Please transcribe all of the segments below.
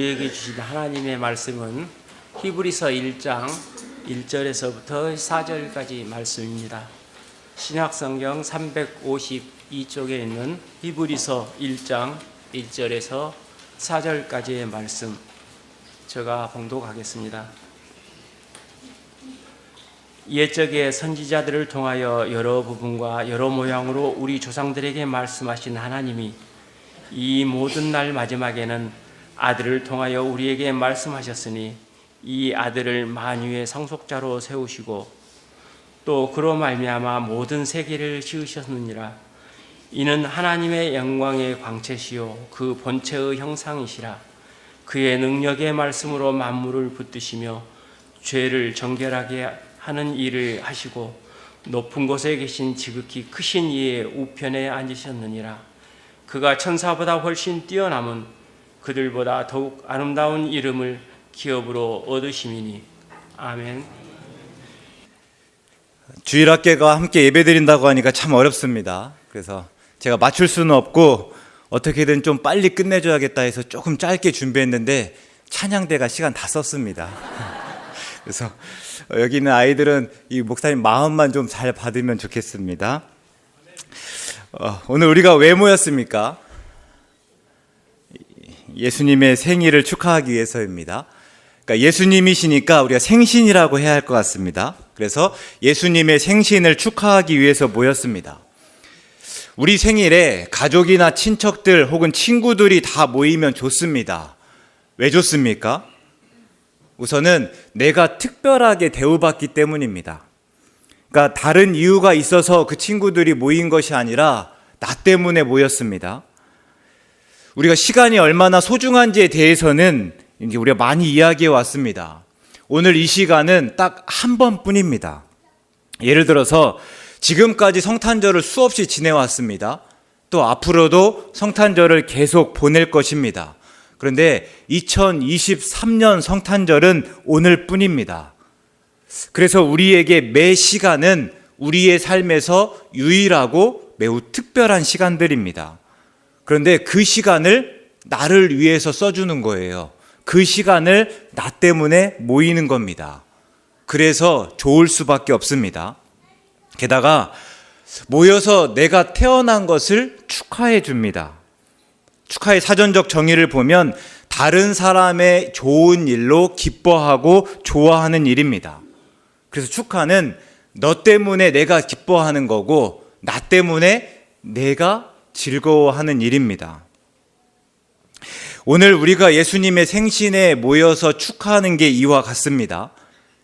우리에게 주신 하나님의 말씀은 히브리서 1장 1절에서부터 4절까지 말씀입니다. 신약성경 352쪽에 있는 히브리서 1장 1절에서 4절까지의 말씀, 제가 봉독하겠습니다. 옛적에 선지자들을 통하여 여러 부분과 여러 모양으로 우리 조상들에게 말씀하신 하나님이 이 모든 날 마지막에는 아들을 통하여 우리에게 말씀하셨으니 이 아들을 만유의 상속자로 세우시고 또 그로 말미암아 모든 세계를 지으셨느니라. 이는 하나님의 영광의 광채시요 그 본체의 형상이시라. 그의 능력의 말씀으로 만물을 붙드시며 죄를 정결하게 하는 일을 하시고 높은 곳에 계신 지극히 크신 이의 우편에 앉으셨느니라. 그가 천사보다 훨씬 뛰어남은 그들보다 더욱 아름다운 이름을 기업으로 얻으심이니. 아멘. 주일학교가 함께 예배드린다고 하니까 참 어렵습니다. 그래서 제가 맞출 수는 없고 어떻게든 좀 빨리 끝내줘야겠다 해서 조금 짧게 준비했는데 찬양대가 시간 다 썼습니다. 그래서 여기 있는 아이들은 이 목사님 마음만 좀 잘 받으면 좋겠습니다. 오늘 우리가 왜 모였습니까? 예수님의 생일을 축하하기 위해서입니다. 그러니까 예수님이시니까 우리가 생신이라고 해야 할 것 같습니다. 그래서 예수님의 생신을 축하하기 위해서 모였습니다. 우리 생일에 가족이나 친척들 혹은 친구들이 다 모이면 좋습니다. 왜 좋습니까? 우선은 내가 특별하게 대우받기 때문입니다. 그러니까 다른 이유가 있어서 그 친구들이 모인 것이 아니라 나 때문에 모였습니다. 우리가 시간이 얼마나 소중한지에 대해서는 이제 우리가 많이 이야기해 왔습니다. 오늘 이 시간은 딱 한 번뿐입니다. 예를 들어서 지금까지 성탄절을 수없이 지내왔습니다. 또 앞으로도 성탄절을 계속 보낼 것입니다. 그런데 2023년 성탄절은 오늘뿐입니다. 그래서 우리에게 매 시간은 우리의 삶에서 유일하고 매우 특별한 시간들입니다. 그런데 그 시간을 나를 위해서 써주는 거예요. 그 시간을 나 때문에 모이는 겁니다. 그래서 좋을 수밖에 없습니다. 게다가 모여서 내가 태어난 것을 축하해 줍니다. 축하의 사전적 정의를 보면 다른 사람의 좋은 일로 기뻐하고 좋아하는 일입니다. 그래서 축하는 너 때문에 내가 기뻐하는 거고 나 때문에 내가 즐거워하는 일입니다. 오늘 우리가 예수님의 생신에 모여서 축하하는 게 이와 같습니다.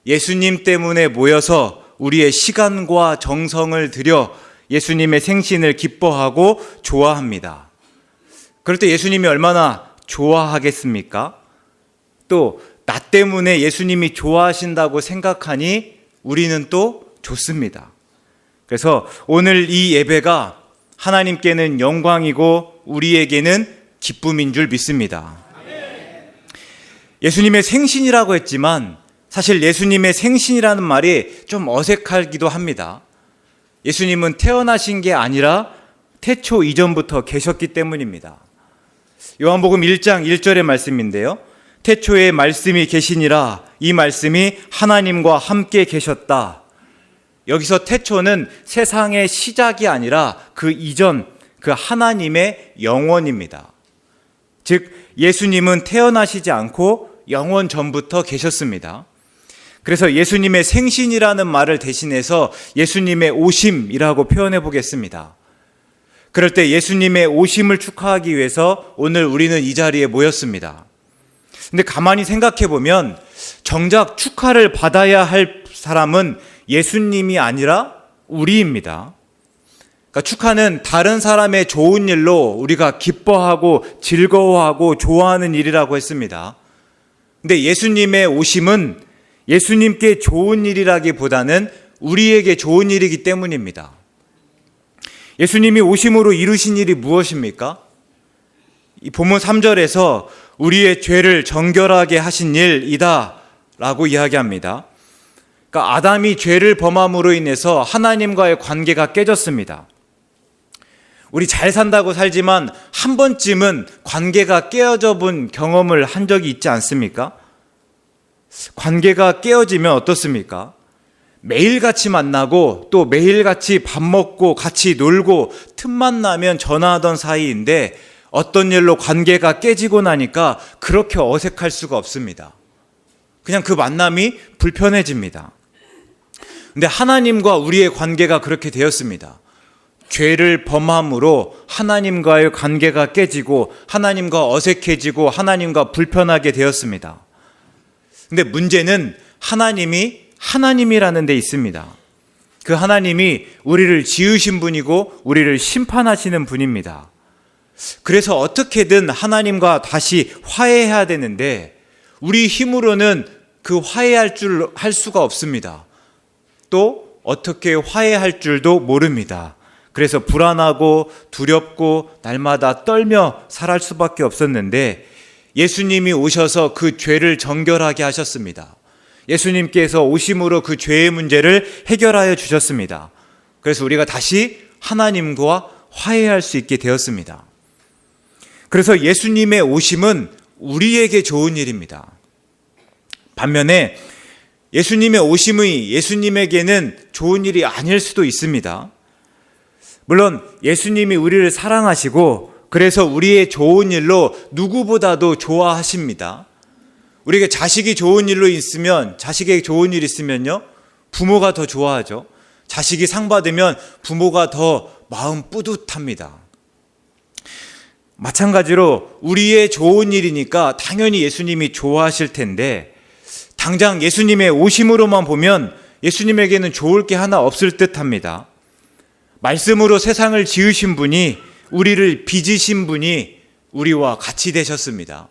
예수님 때문에 모여서 우리의 시간과 정성을 들여 예수님의 생신을 기뻐하고 좋아합니다. 그럴 때 예수님이 얼마나 좋아하겠습니까? 또 나 때문에 예수님이 좋아하신다고 생각하니 우리는 또 좋습니다. 그래서 오늘 이 예배가 하나님께는 영광이고 우리에게는 기쁨인 줄 믿습니다. 예수님의 생신이라고 했지만 사실 예수님의 생신이라는 말이 좀 어색하기도 합니다. 예수님은 태어나신 게 아니라 태초 이전부터 계셨기 때문입니다. 요한복음 1장 1절의 말씀인데요. 태초에 말씀이 계시니라. 이 말씀이 하나님과 함께 계셨다. 여기서 태초는 세상의 시작이 아니라 그 이전, 그 하나님의 영원입니다. 즉 예수님은 태어나시지 않고 영원 전부터 계셨습니다. 그래서 예수님의 생신이라는 말을 대신해서 예수님의 오심이라고 표현해 보겠습니다. 그럴 때 예수님의 오심을 축하하기 위해서 오늘 우리는 이 자리에 모였습니다. 근데 가만히 생각해 보면 정작 축하를 받아야 할 사람은 예수님이 아니라 우리입니다. 그러니까 축하는 다른 사람의 좋은 일로 우리가 기뻐하고 즐거워하고 좋아하는 일이라고 했습니다. 근데 예수님의 오심은 예수님께 좋은 일이라기보다는 우리에게 좋은 일이기 때문입니다. 예수님이 오심으로 이루신 일이 무엇입니까? 이 본문 3절에서 우리의 죄를 정결하게 하신 일이다 라고 이야기합니다. 그러니까 아담이 죄를 범함으로 인해서 하나님과의 관계가 깨졌습니다. 우리 잘 산다고 살지만 한 번쯤은 관계가 깨어져 본 경험을 한 적이 있지 않습니까? 관계가 깨어지면 어떻습니까? 매일같이 만나고 또 매일같이 밥 먹고 같이 놀고 틈만 나면 전화하던 사이인데 어떤 일로 관계가 깨지고 나니까 그렇게 어색할 수가 없습니다. 그냥 그 만남이 불편해집니다. 근데 하나님과 우리의 관계가 그렇게 되었습니다. 죄를 범함으로 하나님과의 관계가 깨지고 하나님과 어색해지고 하나님과 불편하게 되었습니다. 근데 문제는 하나님이 하나님이라는 데 있습니다. 그 하나님이 우리를 지으신 분이고 우리를 심판하시는 분입니다. 그래서 어떻게든 하나님과 다시 화해해야 되는데 우리 힘으로는 그 할 수가 없습니다. 또 어떻게 화해할 줄도 모릅니다. 그래서 불안하고 두렵고 날마다 떨며 살할 수밖에 없었는데 예수님이 오셔서 그 죄를 정결하게 하셨습니다. 예수님께서 오심으로 그 죄의 문제를 해결하여 주셨습니다. 그래서 우리가 다시 하나님과 화해할 수 있게 되었습니다. 그래서 예수님의 오심은 우리에게 좋은 일입니다. 반면에 예수님의 오심이 예수님에게는 좋은 일이 아닐 수도 있습니다. 물론 예수님이 우리를 사랑하시고 그래서 우리의 좋은 일로 누구보다도 좋아하십니다. 우리가 자식이 좋은 일로 있으면, 자식에게 좋은 일 있으면요, 부모가 더 좋아하죠. 자식이 상 받으면 부모가 더 마음 뿌듯합니다. 마찬가지로 우리의 좋은 일이니까 당연히 예수님이 좋아하실 텐데 당장 예수님의 오심으로만 보면 예수님에게는 좋을 게 하나 없을 듯합니다. 말씀으로 세상을 지으신 분이, 우리를 빚으신 분이 우리와 같이 되셨습니다.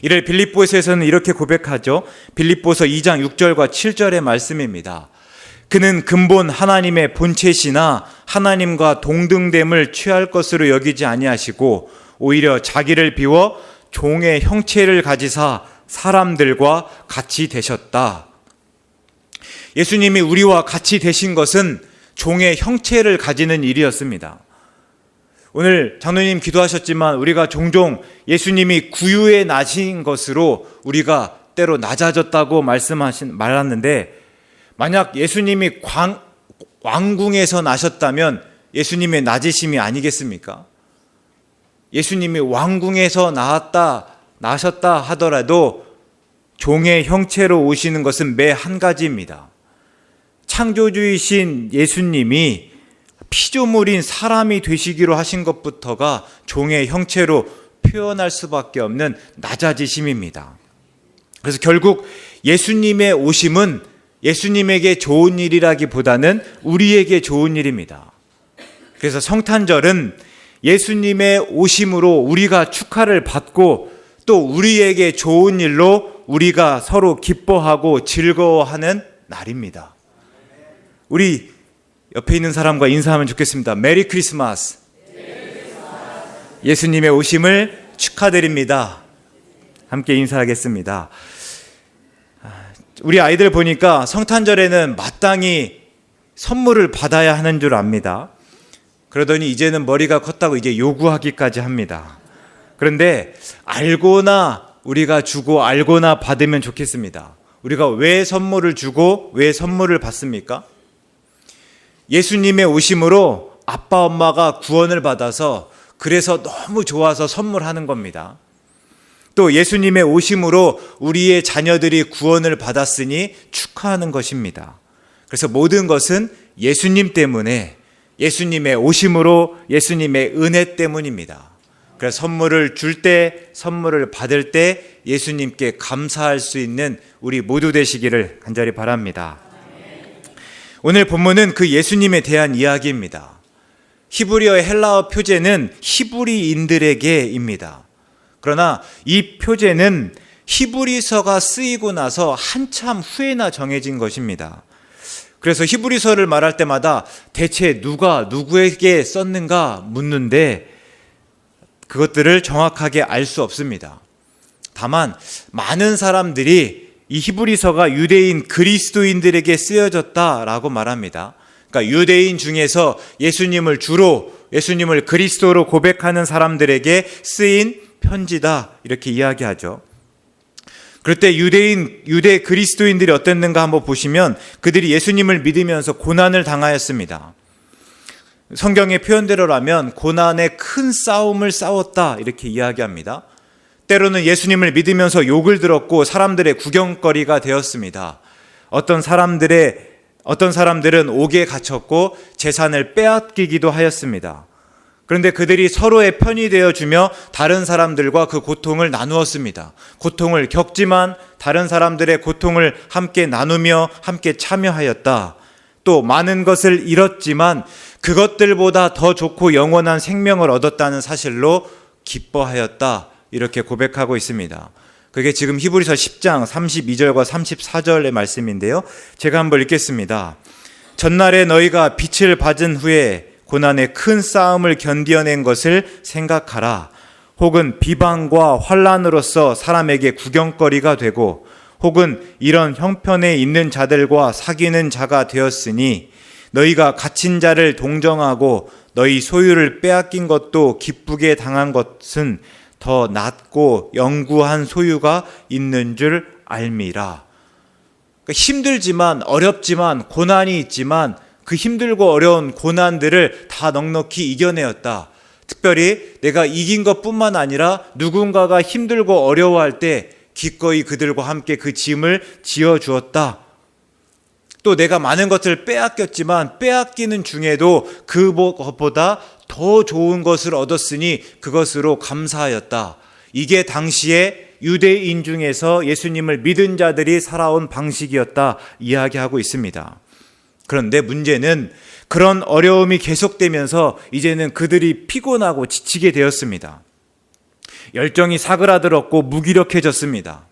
이를 빌립보서에서는 이렇게 고백하죠. 빌립보서 2장 6절과 7절의 말씀입니다. 그는 근본 하나님의 본체시나 하나님과 동등됨을 취할 것으로 여기지 아니하시고 오히려 자기를 비워 종의 형체를 가지사 사람들과 같이 되셨다. 예수님이 우리와 같이 되신 것은 종의 형체를 가지는 일이었습니다. 오늘 장로님 기도하셨지만 우리가 종종 예수님이 구유에 나신 것으로 우리가 때로 낮아졌다고 말았는데 만약 예수님이 왕궁에서 나셨다면 예수님의 낮으심이 아니겠습니까? 예수님이 왕궁에서 나셨다 하더라도 종의 형체로 오시는 것은 매 한 가지입니다. 창조주이신 예수님이 피조물인 사람이 되시기로 하신 것부터가 종의 형체로 표현할 수밖에 없는 낮아지심입니다. 그래서 결국 예수님의 오심은 예수님에게 좋은 일이라기보다는 우리에게 좋은 일입니다. 그래서 성탄절은 예수님의 오심으로 우리가 축하를 받고 또 우리에게 좋은 일로 우리가 서로 기뻐하고 즐거워하는 날입니다. 우리 옆에 있는 사람과 인사하면 좋겠습니다. 메리 크리스마스. 예수님의 오심을 축하드립니다. 함께 인사하겠습니다. 우리 아이들 보니까 성탄절에는 마땅히 선물을 받아야 하는 줄 압니다. 그러더니 이제는 머리가 컸다고 이제 요구하기까지 합니다. 그런데 우리가 주고 알고나 받으면 좋겠습니다. 우리가 왜 선물을 주고 왜 선물을 받습니까? 예수님의 오심으로 아빠 엄마가 구원을 받아서 그래서 너무 좋아서 선물하는 겁니다. 또 예수님의 오심으로 우리의 자녀들이 구원을 받았으니 축하하는 것입니다. 그래서 모든 것은 예수님 때문에, 예수님의 오심으로, 예수님의 은혜 때문입니다. 그래서 선물을 줄 때, 선물을 받을 때 예수님께 감사할 수 있는 우리 모두 되시기를 간절히 바랍니다. 오늘 본문은 그 예수님에 대한 이야기입니다. 히브리어의 헬라어 표제는 히브리인들에게입니다. 그러나 이 표제는 히브리서가 쓰이고 나서 한참 후에나 정해진 것입니다. 그래서 히브리서를 말할 때마다 대체 누가 누구에게 썼는가 묻는데 그것들을 정확하게 알 수 없습니다. 다만 많은 사람들이 이 히브리서가 유대인 그리스도인들에게 쓰여졌다라고 말합니다. 그러니까 유대인 중에서 예수님을 주로 예수님을 그리스도로 고백하는 사람들에게 쓰인 편지다, 이렇게 이야기하죠. 그럴 때 유대 그리스도인들이 어땠는가 한번 보시면 그들이 예수님을 믿으면서 고난을 당하였습니다. 성경의 표현대로라면 고난의 큰 싸움을 싸웠다, 이렇게 이야기합니다. 때로는 예수님을 믿으면서 욕을 들었고 사람들의 구경거리가 되었습니다. 어떤 사람들은 옥에 갇혔고 재산을 빼앗기기도 하였습니다. 그런데 그들이 서로의 편이 되어주며 다른 사람들과 그 고통을 나누었습니다. 고통을 겪지만 다른 사람들의 고통을 함께 나누며 함께 참여하였다. 또 많은 것을 잃었지만 그것들보다 더 좋고 영원한 생명을 얻었다는 사실로 기뻐하였다, 이렇게 고백하고 있습니다. 그게 지금 히브리서 10장 32절과 34절의 말씀인데요. 제가 한번 읽겠습니다. 전날에 너희가 빛을 받은 후에 고난의 큰 싸움을 견디어낸 것을 생각하라. 혹은 비방과 환난으로서 사람에게 구경거리가 되고 혹은 이런 형편에 있는 자들과 사귀는 자가 되었으니 너희가 갇힌 자를 동정하고 너희 소유를 빼앗긴 것도 기쁘게 당한 것은 더 낫고 영구한 소유가 있는 줄 알미라. 그러니까 힘들지만 어렵지만 고난이 있지만 그 힘들고 어려운 고난들을 다 넉넉히 이겨내었다. 특별히 내가 이긴 것뿐만 아니라 누군가가 힘들고 어려워할 때 기꺼이 그들과 함께 그 짐을 지어주었다. 또 내가 많은 것을 빼앗겼지만 빼앗기는 중에도 그것보다 더 좋은 것을 얻었으니 그것으로 감사하였다. 이게 당시에 유대인 중에서 예수님을 믿은 자들이 살아온 방식이었다 이야기하고 있습니다. 그런데 문제는 그런 어려움이 계속되면서 이제는 그들이 피곤하고 지치게 되었습니다. 열정이 사그라들었고 무기력해졌습니다.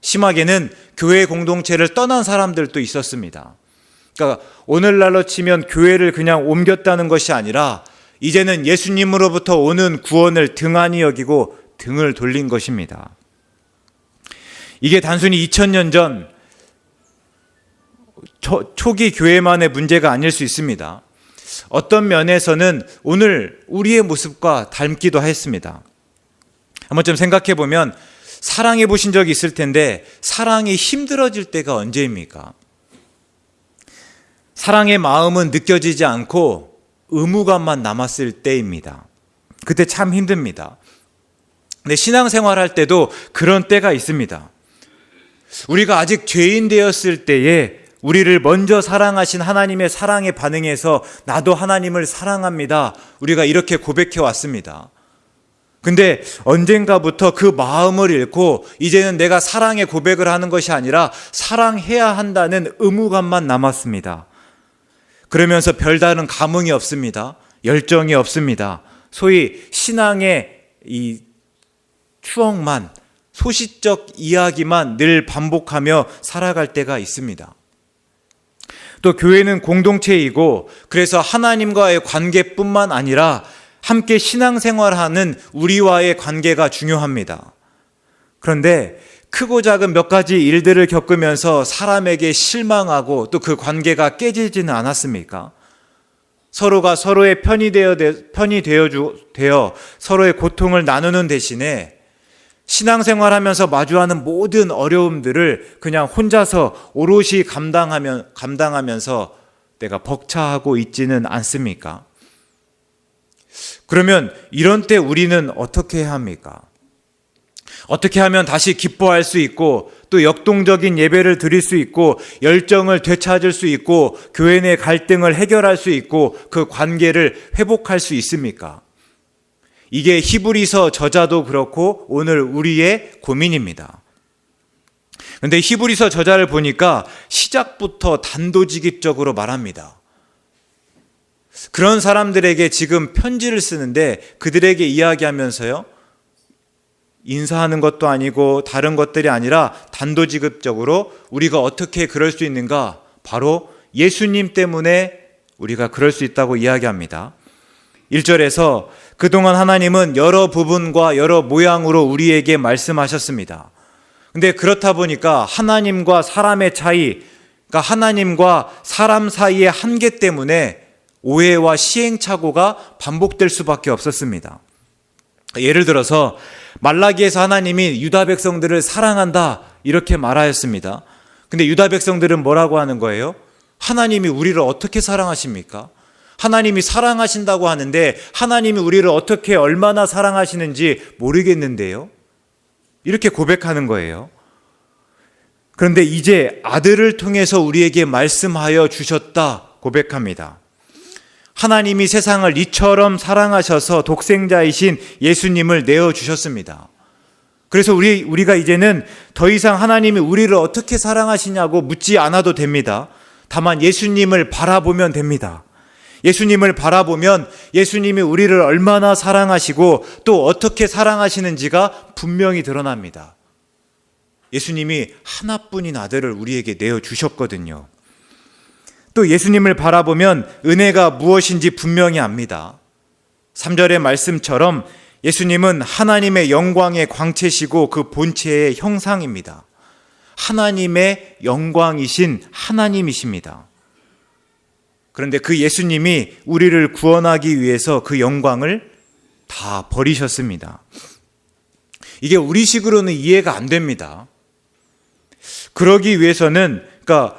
심하게는 교회 공동체를 떠난 사람들도 있었습니다. 그러니까 오늘날로 치면 교회를 그냥 옮겼다는 것이 아니라 이제는 예수님으로부터 오는 구원을 등한히 여기고 등을 돌린 것입니다. 이게 단순히 2000년 전 초기 교회만의 문제가 아닐 수 있습니다. 어떤 면에서는 오늘 우리의 모습과 닮기도 했습니다. 한번 좀 생각해 보면 사랑해 보신 적이 있을 텐데 사랑이 힘들어질 때가 언제입니까? 사랑의 마음은 느껴지지 않고 의무감만 남았을 때입니다. 그때 참 힘듭니다. 근데 신앙생활 할 때도 그런 때가 있습니다. 우리가 아직 죄인 되었을 때에 우리를 먼저 사랑하신 하나님의 사랑에 반응해서 나도 하나님을 사랑합니다. 우리가 이렇게 고백해 왔습니다. 근데 언젠가부터 그 마음을 잃고 이제는 내가 사랑의 고백을 하는 것이 아니라 사랑해야 한다는 의무감만 남았습니다. 그러면서 별다른 감흥이 없습니다. 열정이 없습니다. 소위 신앙의 이 추억만, 소시적 이야기만 늘 반복하며 살아갈 때가 있습니다. 또 교회는 공동체이고 그래서 하나님과의 관계뿐만 아니라 함께 신앙생활하는 우리와의 관계가 중요합니다. 그런데 크고 작은 몇 가지 일들을 겪으면서 사람에게 실망하고 또 그 관계가 깨지지는 않았습니까? 서로가 서로의 편이 되어 서로의 고통을 나누는 대신에 신앙생활하면서 마주하는 모든 어려움들을 그냥 혼자서 오롯이 감당하면서 내가 벅차하고 있지는 않습니까? 그러면 이런 때 우리는 어떻게 해야 합니까? 어떻게 하면 다시 기뻐할 수 있고 또 역동적인 예배를 드릴 수 있고 열정을 되찾을 수 있고 교회 내 갈등을 해결할 수 있고 그 관계를 회복할 수 있습니까? 이게 히브리서 저자도 그렇고 오늘 우리의 고민입니다. 그런데 히브리서 저자를 보니까 시작부터 단도직입적으로 말합니다. 그런 사람들에게 지금 편지를 쓰는데 그들에게 이야기하면서요, 인사하는 것도 아니고 다른 것들이 아니라 단도직입적으로 우리가 어떻게 그럴 수 있는가? 바로 예수님 때문에 우리가 그럴 수 있다고 이야기합니다. 1절에서 그동안 하나님은 여러 부분과 여러 모양으로 우리에게 말씀하셨습니다. 근데 그렇다 보니까 하나님과 사람의 차이, 그러니까 하나님과 사람 사이의 한계 때문에 오해와 시행착오가 반복될 수밖에 없었습니다. 예를 들어서 말라기에서 하나님이 유다 백성들을 사랑한다 이렇게 말하였습니다. 근데 유다 백성들은 뭐라고 하는 거예요? 하나님이 우리를 어떻게 사랑하십니까? 하나님이 사랑하신다고 하는데 하나님이 우리를 어떻게 얼마나 사랑하시는지 모르겠는데요. 이렇게 고백하는 거예요. 그런데 이제 아들을 통해서 우리에게 말씀하여 주셨다 고백합니다. 하나님이 세상을 이처럼 사랑하셔서 독생자이신 예수님을 내어주셨습니다. 그래서 우리가 이제는 더 이상 하나님이 우리를 어떻게 사랑하시냐고 묻지 않아도 됩니다. 다만 예수님을 바라보면 됩니다. 예수님을 바라보면 예수님이 우리를 얼마나 사랑하시고 또 어떻게 사랑하시는지가 분명히 드러납니다. 예수님이 하나뿐인 아들을 우리에게 내어주셨거든요. 또 예수님을 바라보면 은혜가 무엇인지 분명히 압니다. 3절의 말씀처럼 예수님은 하나님의 영광의 광채시고 그 본체의 형상입니다. 하나님의 영광이신 하나님이십니다. 그런데 그 예수님이 우리를 구원하기 위해서 그 영광을 다 버리셨습니다. 이게 우리식으로는 이해가 안 됩니다. 그러기 위해서는 그러니까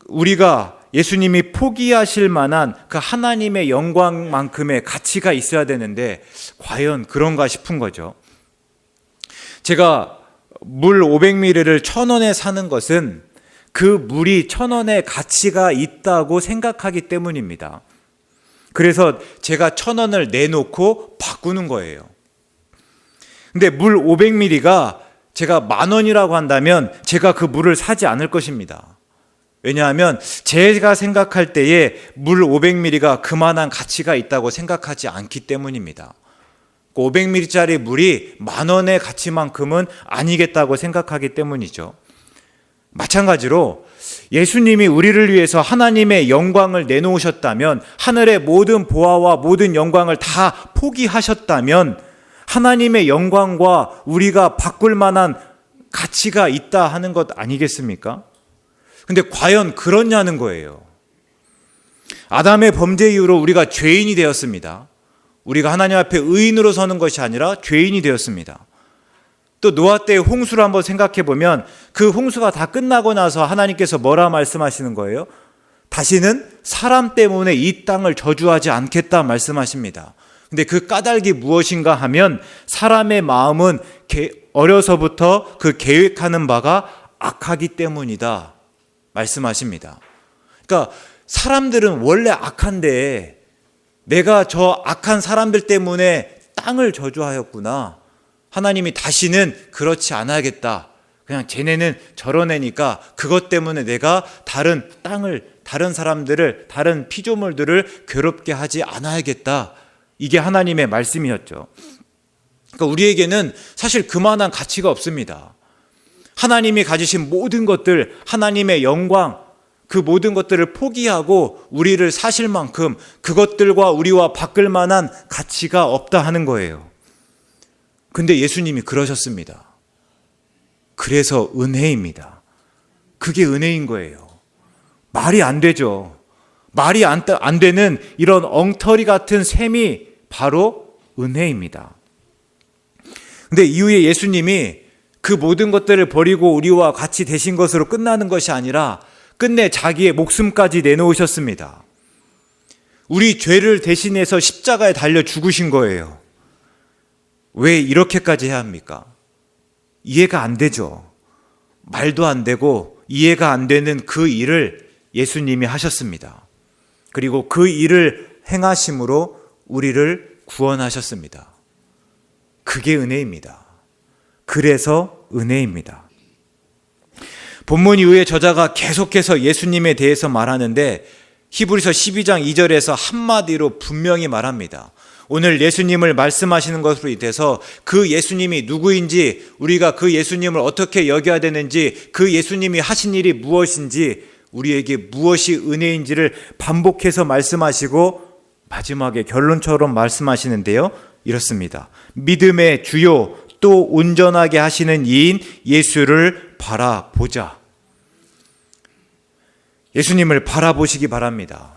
우리가 예수님이 포기하실 만한 그 하나님의 영광만큼의 가치가 있어야 되는데 과연 그런가 싶은 거죠. 제가 물 500ml를 1,000원에 사는 것은 그 물이 1,000원의 가치가 있다고 생각하기 때문입니다. 그래서 제가 1,000원을 내놓고 바꾸는 거예요. 근데 물 500ml가 제가 10,000원이라고 한다면 제가 그 물을 사지 않을 것입니다. 왜냐하면 제가 생각할 때에 물 500ml가 그만한 가치가 있다고 생각하지 않기 때문입니다. 500ml짜리 물이 10,000원의 가치만큼은 아니겠다고 생각하기 때문이죠. 마찬가지로 예수님이 우리를 위해서 하나님의 영광을 내놓으셨다면, 하늘의 모든 보화와 모든 영광을 다 포기하셨다면 하나님의 영광과 우리가 바꿀 만한 가치가 있다 하는 것 아니겠습니까? 근데 과연 그렇냐는 거예요. 아담의 범죄 이후로 우리가 죄인이 되었습니다. 우리가 하나님 앞에 의인으로 서는 것이 아니라 죄인이 되었습니다. 또 노아 때의 홍수를 한번 생각해 보면 그 홍수가 다 끝나고 나서 하나님께서 뭐라 말씀하시는 거예요? 다시는 사람 때문에 이 땅을 저주하지 않겠다 말씀하십니다. 근데 그 까닭이 무엇인가 하면 사람의 마음은 어려서부터 그 계획하는 바가 악하기 때문이다 말씀하십니다. 그러니까 사람들은 원래 악한데 내가 저 악한 사람들 때문에 땅을 저주하였구나. 하나님이 다시는 그렇지 않아야겠다. 그냥 쟤네는 저런 애니까 그것 때문에 내가 다른 땅을, 다른 사람들을, 다른 피조물들을 괴롭게 하지 않아야겠다. 이게 하나님의 말씀이었죠. 그러니까 우리에게는 사실 그만한 가치가 없습니다. 하나님이 가지신 모든 것들, 하나님의 영광, 그 모든 것들을 포기하고 우리를 사실 만큼 그것들과 우리와 바꿀 만한 가치가 없다 하는 거예요. 근데 예수님이 그러셨습니다. 그래서 은혜입니다. 그게 은혜인 거예요. 말이 안 되죠. 말이 안 되는 이런 엉터리 같은 셈이 바로 은혜입니다. 근데 이후에 예수님이 그 모든 것들을 버리고 우리와 같이 되신 것으로 끝나는 것이 아니라 끝내 자기의 목숨까지 내놓으셨습니다. 우리 죄를 대신해서 십자가에 달려 죽으신 거예요. 왜 이렇게까지 해야 합니까? 이해가 안 되죠. 말도 안 되고 이해가 안 되는 그 일을 예수님이 하셨습니다. 그리고 그 일을 행하심으로 우리를 구원하셨습니다. 그게 은혜입니다. 그래서 은혜입니다. 본문 이후에 저자가 계속해서 예수님에 대해서 말하는데 히브리서 12장 2절에서 한마디로 분명히 말합니다. 오늘 예수님을 말씀하시는 것으로 인해서 그 예수님이 누구인지, 우리가 그 예수님을 어떻게 여겨야 되는지, 그 예수님이 하신 일이 무엇인지, 우리에게 무엇이 은혜인지를 반복해서 말씀하시고 마지막에 결론처럼 말씀하시는데요. 이렇습니다. 믿음의 주요 또 온전하게 하시는 이인 예수를 바라보자. 예수님을 바라보시기 바랍니다.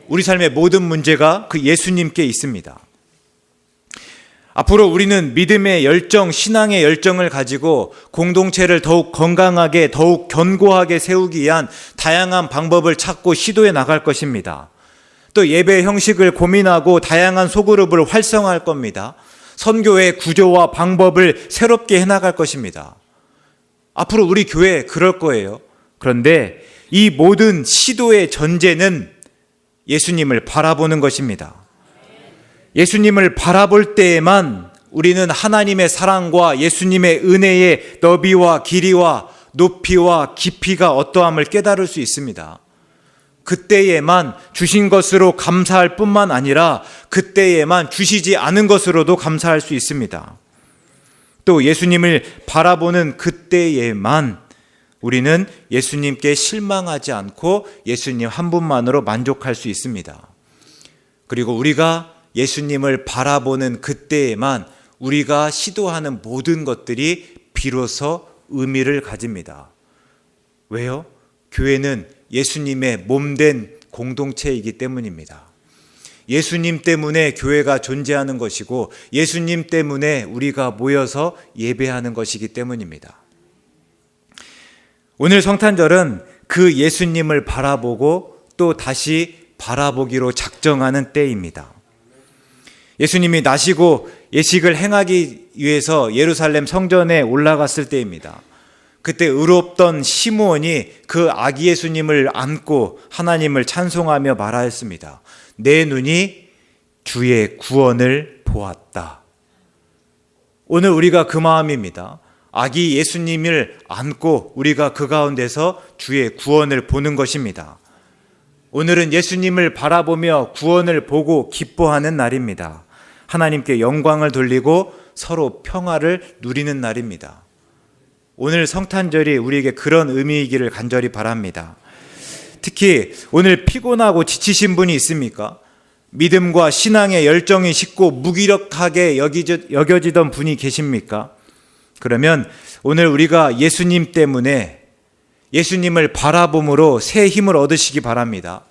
우리 삶의 모든 문제가 그 예수님께 있습니다. 앞으로 우리는 믿음의 열정, 신앙의 열정을 가지고 공동체를 더욱 건강하게, 더욱 견고하게 세우기 위한 다양한 방법을 찾고 시도해 나갈 것입니다. 또 예배 형식을 고민하고 다양한 소그룹을 활성화할 겁니다. 선교의 구조와 방법을 새롭게 해나갈 것입니다. 앞으로 우리 교회 그럴 거예요. 그런데 이 모든 시도의 전제는 예수님을 바라보는 것입니다. 예수님을 바라볼 때에만 우리는 하나님의 사랑과 예수님의 은혜의 너비와 길이와 높이와 깊이가 어떠함을 깨달을 수 있습니다. 그때에만 주신 것으로 감사할 뿐만 아니라 그때에만 주시지 않은 것으로도 감사할 수 있습니다. 또 예수님을 바라보는 그때에만 우리는 예수님께 실망하지 않고 예수님 한 분만으로 만족할 수 있습니다. 그리고 우리가 예수님을 바라보는 그때에만 우리가 시도하는 모든 것들이 비로소 의미를 가집니다. 왜요? 교회는 예수님의 몸된 공동체이기 때문입니다. 예수님 때문에 교회가 존재하는 것이고 예수님 때문에 우리가 모여서 예배하는 것이기 때문입니다. 오늘 성탄절은 그 예수님을 바라보고 또 다시 바라보기로 작정하는 때입니다. 예수님이 나시고 예식을 행하기 위해서 예루살렘 성전에 올라갔을 때입니다. 그때 의롭던 시므온이 그 아기 예수님을 안고 하나님을 찬송하며 말하였습니다. 내 눈이 주의 구원을 보았다. 오늘 우리가 그 마음입니다. 아기 예수님을 안고 우리가 그 가운데서 주의 구원을 보는 것입니다. 오늘은 예수님을 바라보며 구원을 보고 기뻐하는 날입니다. 하나님께 영광을 돌리고 서로 평화를 누리는 날입니다. 오늘 성탄절이 우리에게 그런 의미이기를 간절히 바랍니다. 특히 오늘 피곤하고 지치신 분이 있습니까? 믿음과 신앙의 열정이 식고 무기력하게 여겨지던 분이 계십니까? 그러면 오늘 우리가 예수님 때문에 예수님을 바라봄으로 새 힘을 얻으시기 바랍니다.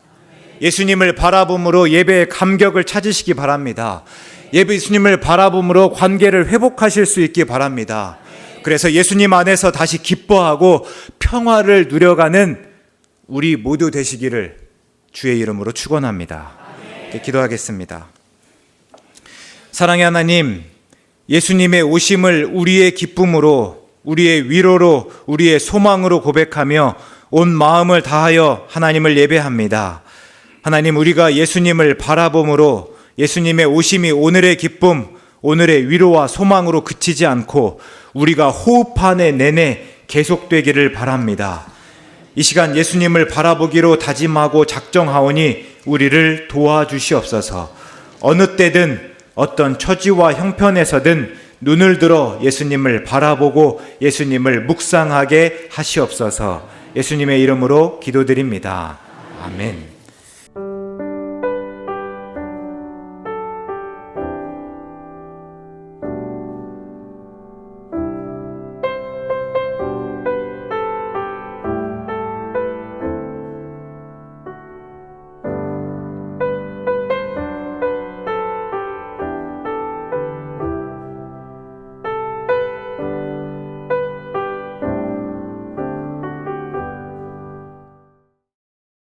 예수님을 바라봄으로 예배의 감격을 찾으시기 바랍니다. 예수님을 바라봄으로 관계를 회복하실 수 있기 바랍니다. 그래서 예수님 안에서 다시 기뻐하고 평화를 누려가는 우리 모두 되시기를 주의 이름으로 축원합니다. 기도하겠습니다. 사랑의 하나님, 예수님의 오심을 우리의 기쁨으로, 우리의 위로로, 우리의 소망으로 고백하며 온 마음을 다하여 하나님을 예배합니다. 하나님, 우리가 예수님을 바라봄으로 예수님의 오심이 오늘의 기쁨, 오늘의 위로와 소망으로 그치지 않고 우리가 호흡하는 내내 계속되기를 바랍니다. 이 시간 예수님을 바라보기로 다짐하고 작정하오니 우리를 도와주시옵소서. 어느 때든 어떤 처지와 형편에서든 눈을 들어 예수님을 바라보고 예수님을 묵상하게 하시옵소서. 예수님의 이름으로 기도드립니다. 아멘.